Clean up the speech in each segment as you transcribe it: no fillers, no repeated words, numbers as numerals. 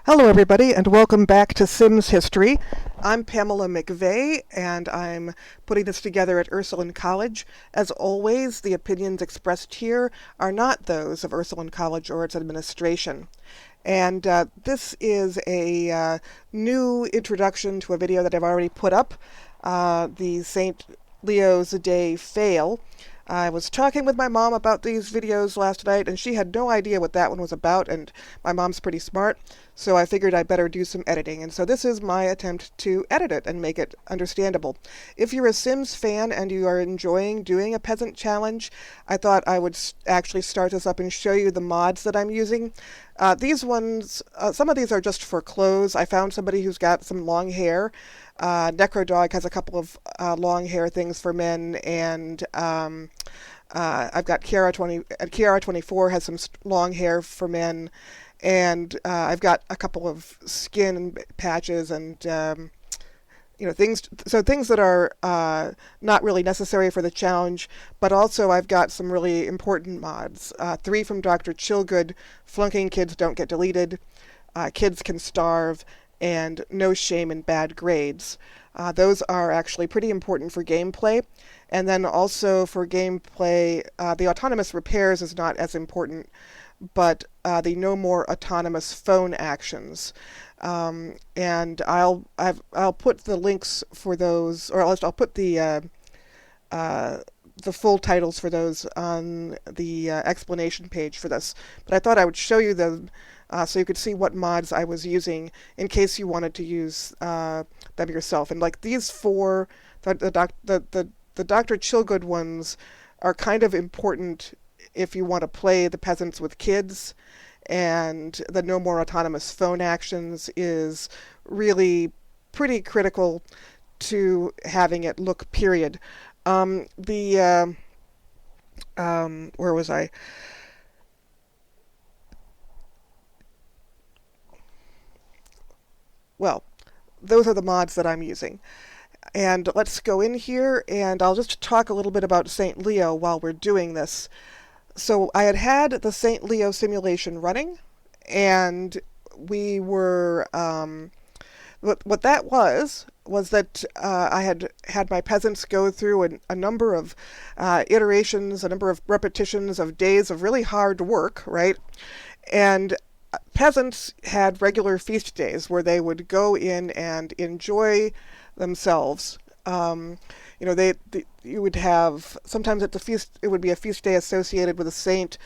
Hello, everybody, and welcome back to Sims History. I'm Pamela McVeigh, and I'm putting this together at Ursuline College. As always, the opinions expressed here are not those of Ursuline College or its administration. And this is a new introduction to a video that I've already put up, the St. Leo's Day fail. I was talking with my mom about these videos last night, and she had no idea what that one was about, and my mom's pretty smart, so I figured I'd better do some editing. And so this is my attempt to edit it and make it understandable. If you're a Sims fan and you are enjoying doing a peasant challenge, I thought I would actually start this up and show you the mods that I'm using. These ones, some of these are just for clothes. I found somebody who's got some long hair. Necrodog has a couple of long hair things for men, and I've got Kiara24 has some long hair for men, and I've got a couple of skin patches and things that are not really necessary for the challenge, but also I've got some really important mods. 3 from Dr. Chillgood: flunking kids don't get deleted, kids can starve, and no shame in bad grades. Those are actually pretty important for gameplay. And then also for gameplay, the autonomous repairs is not as important, but the no more autonomous phone actions. And I'll put the links for those, or I'll put the full titles for those on the explanation page for this. But I thought I would show you them so you could see what mods I was using in case you wanted to use them yourself. And like these 4, the Dr. Chillgood ones are kind of important if you want to play the peasants with kids, and the no more autonomous phone actions is really pretty critical to having it look period. Where was I? Well, those are the mods that I'm using. And let's go in here, and I'll just talk a little bit about St. Leo while we're doing this. So I had the St. Leo simulation running, and we were, what that was that I had my peasants go through a number of iterations, a number of repetitions of days of really hard work, right? And peasants had regular feast days where they would go in and enjoy themselves. You would have, sometimes at the feast, it would be a feast day associated with a saint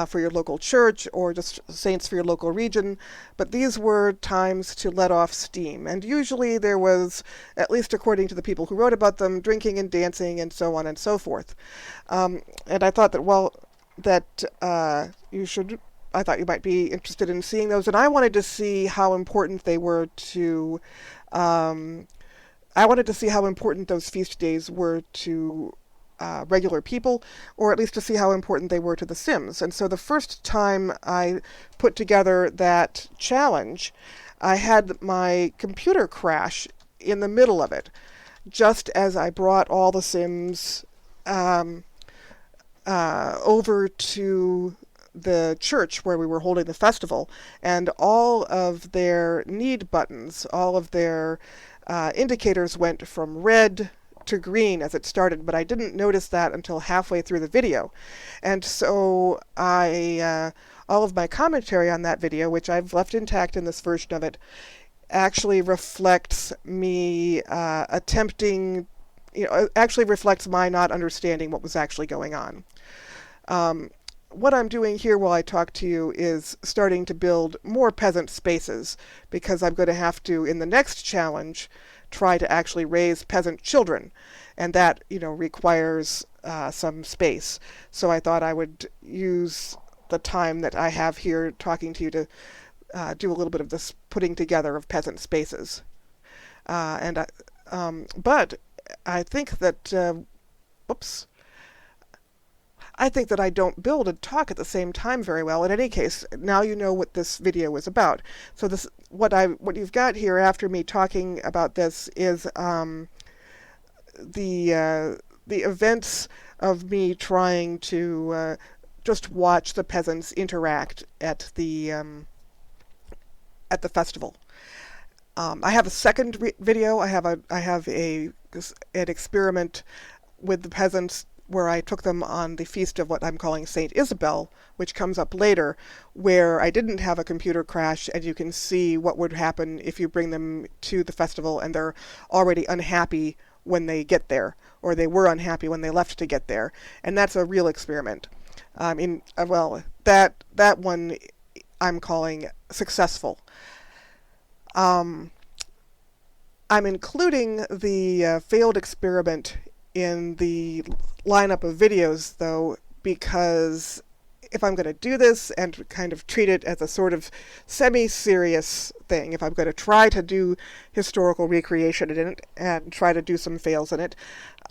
for your local church, or just saints for your local region, but these were times to let off steam. And usually there was, at least according to the people who wrote about them, drinking and dancing and so on and so forth. And I thought that, I thought you might be interested in seeing those, and I wanted to see how important they were to, I wanted to see how important those feast days were to regular people, or at least to see how important they were to the Sims. And so the first time I put together that challenge, I had my computer crash in the middle of it, just as I brought all the Sims over to the church where we were holding the festival, and all of their need buttons, all of their indicators went from red to green as it started, but I didn't notice that until halfway through the video. And so all of my commentary on that video, which I've left intact in this version of it, actually reflects me actually reflects my not understanding what was actually going on. What I'm doing here while I talk to you is starting to build more peasant spaces, because I'm going to have to, in the next challenge, try to actually raise peasant children, and that requires some space. So I thought I would use the time that I have here talking to you to do a little bit of this putting together of peasant spaces. But I think that I think that I don't build and talk at the same time very well. In any case, now you know what this video is about. So what you've got here after me talking about this is the events of me trying to just watch the peasants interact at the at the festival. I have a second video. I have an experiment with the peasants where I took them on the feast of what I'm calling Saint Isabel, which comes up later, where I didn't have a computer crash, and you can see what would happen if you bring them to the festival and they're already unhappy when they get there, or they were unhappy when they left to get there. And that's a real experiment. That one I'm calling successful. I'm including the failed experiment in the lineup of videos, though, because if I'm going to do this and kind of treat it as a sort of semi-serious thing, if I'm going to try to do historical recreation in it and try to do some fails in it,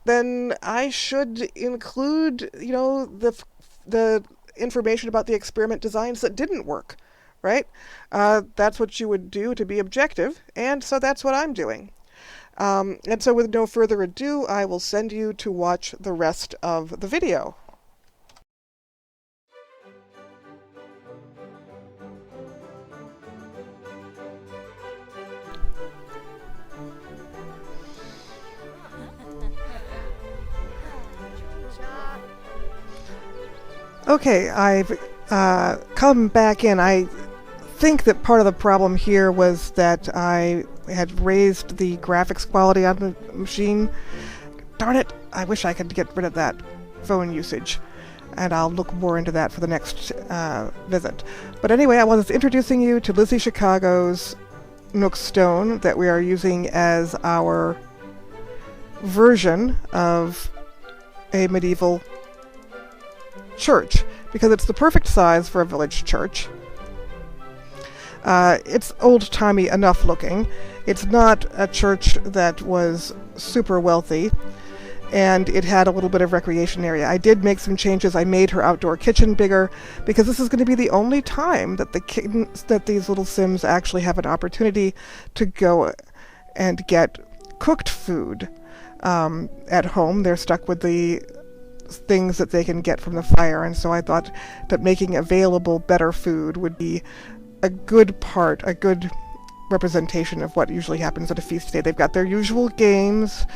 then I should include, the information about the experiment designs that didn't work, right? That's what you would do to be objective, and so that's what I'm doing. And so with no further ado, I will send you to watch the rest of the video. Okay, I've come back in. I think that part of the problem here was that I had raised the graphics quality on the machine. Darn it, I wish I could get rid of that phone usage, and I'll look more into that for the next visit. But anyway, I was introducing you to Lizzie Chicago's Nook Stone that we are using as our version of a medieval church, because it's the perfect size for a village church. It's old-timey enough looking. It's not a church that was super wealthy, and it had a little bit of recreation area. I did make some changes. I made her outdoor kitchen bigger, because this is going to be the only time that that these little Sims actually have an opportunity to go and get cooked food at home. They're stuck with the things that they can get from the fire, and so I thought that making available better food would be a good representation of what usually happens at a feast day. They've got their usual games.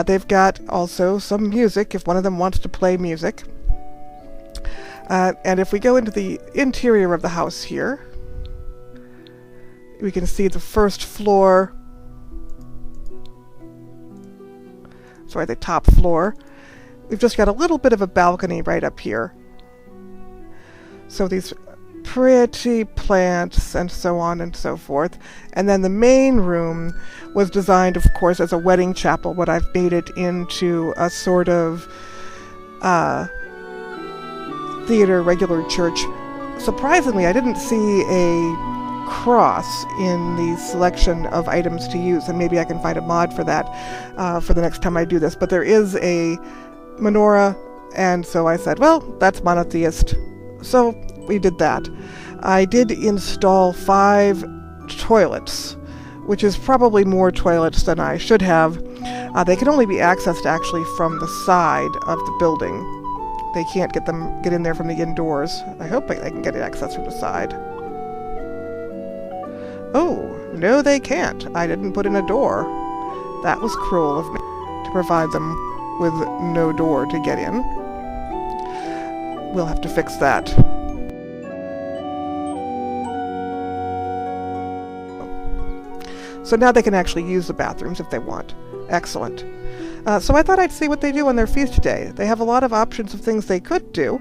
They've got also some music if one of them wants to play music. And if we go into the interior of the house here, we can see the first floor, the top floor. We've just got a little bit of a balcony right up here. So these pretty plants and so on and so forth. And then the main room was designed, of course, as a wedding chapel, but I've made it into a sort of theater, regular church. Surprisingly, I didn't see a cross in the selection of items to use, and maybe I can find a mod for that for the next time I do this. But there is a menorah, and so I said, well, that's monotheist. So we did that. I did install 5 toilets, which is probably more toilets than I should have. They can only be accessed actually from the side of the building. They can't get in there from the indoors. I hope they can get access from the side. Oh, no they can't. I didn't put in a door. That was cruel of me to provide them with no door to get in. We'll have to fix that. So now they can actually use the bathrooms if they want. Excellent. So I thought I'd see what they do on their feast day. They have a lot of options of things they could do.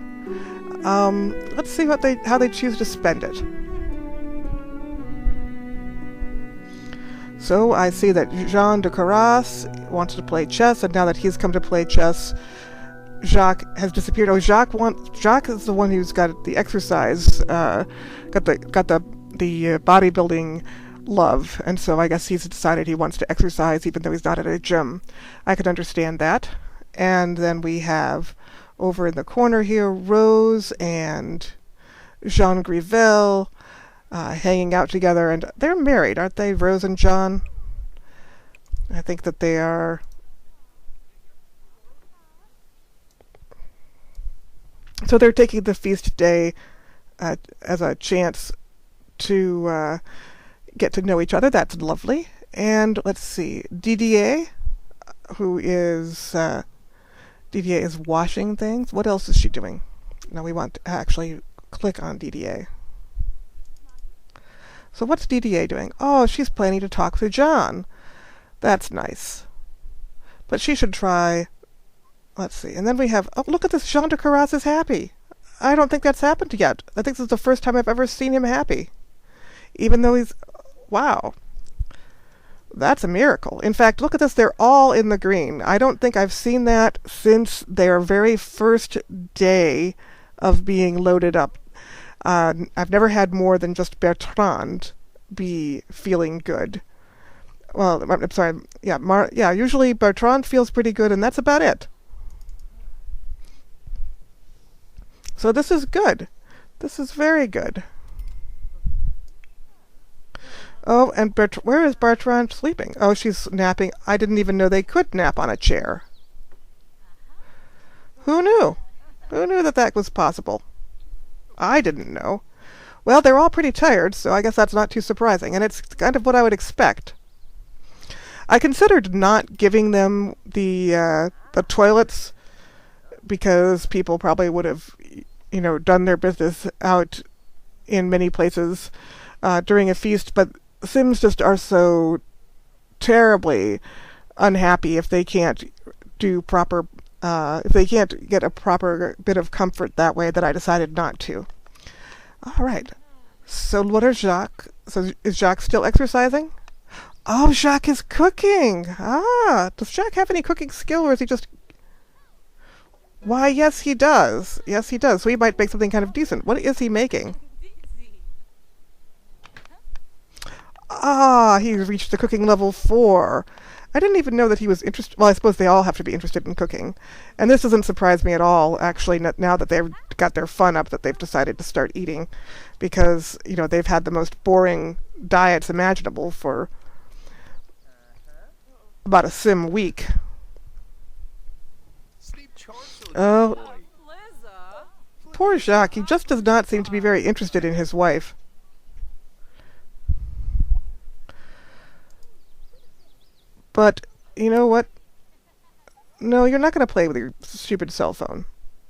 Let's see how they choose to spend it. So I see that Jean de Carras wants to play chess, and now that he's come to play chess, Jacques has disappeared. Oh, Jacques is the one who's got the exercise, got the bodybuilding love, and so I guess he's decided he wants to exercise even though he's not at a gym. I could understand that. And then we have over in the corner here Rose and Jean Grivel hanging out together, and they're married, aren't they, Rose and John? I think that they are. So they're taking the feast day as a chance to get to know each other. That's lovely. And let's see, who is DDA is washing things. What else is she doing? Now we want to actually click on DDA. So what's DDA doing? Oh, she's planning to talk to John. That's nice. But she should try. Let's see. And then we have, oh, look at this. Jean de Carras is happy. I don't think that's happened yet. I think this is the first time I've ever seen him happy. Even though he's, wow. That's a miracle. In fact, look at this. They're all in the green. I don't think I've seen that since their very first day of being loaded up. I've never had more than just Bertrand be feeling good. Well, I'm sorry. Yeah, usually Bertrand feels pretty good, and that's about it. So this is good. This is very good. Oh, and where is Bertrand sleeping? Oh, she's napping. I didn't even know they could nap on a chair. Who knew? Who knew that that was possible? I didn't know. Well, they're all pretty tired, so I guess that's not too surprising, and it's kind of what I would expect. I considered not giving them the toilets because people probably would have, done their business out in many places during a feast, but Sims just are so terribly unhappy if they can't do proper, if they can't get a proper bit of comfort that way, that I decided not to. All right. So what are Jacques? So is Jacques still exercising? Oh, Jacques is cooking. Ah, does Jacques have any cooking skill, or is he just... Why, yes, he does. Yes, he does. So he might make something kind of decent. What is he making? Ah, he reached the cooking level 4. I didn't even know that he was interested. Well, I suppose they all have to be interested in cooking. And this doesn't surprise me at all, actually, now that they've got their fun up, that they've decided to start eating. Because, they've had the most boring diets imaginable for about a sim week. Oh, poor Jacques. He just does not seem to be very interested in his wife. But, you know what? No, you're not going to play with your stupid cell phone.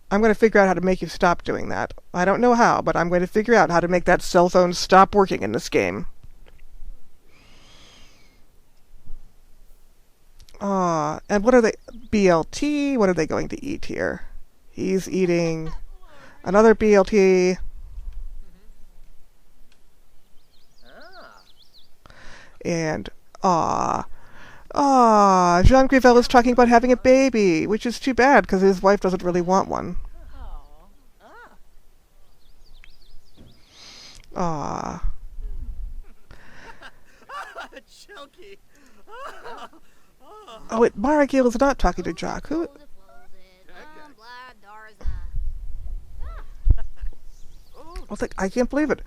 I'm going to figure out how to make you stop doing that. I don't know how, but I'm going to figure out how to make that cell phone stop working in this game. And what are they? BLT? What are they going to eat here? He's eating another BLT. And, Jean Grivel is talking about having a baby, which is too bad, because his wife doesn't really want one. Aw. Oh, Maragil is not talking to Jacques. Who? I can't believe it.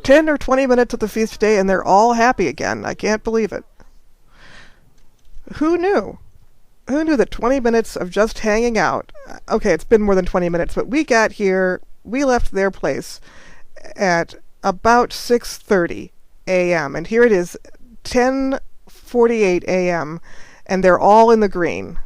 10 or 20 minutes of the feast day, and they're all happy again. I can't believe it. Who knew? Who knew that 20 minutes of just hanging out... Okay, it's been more than 20 minutes, but we left their place at about 6:30 a.m., and here it is, 10:48 a.m., and they're all in the green.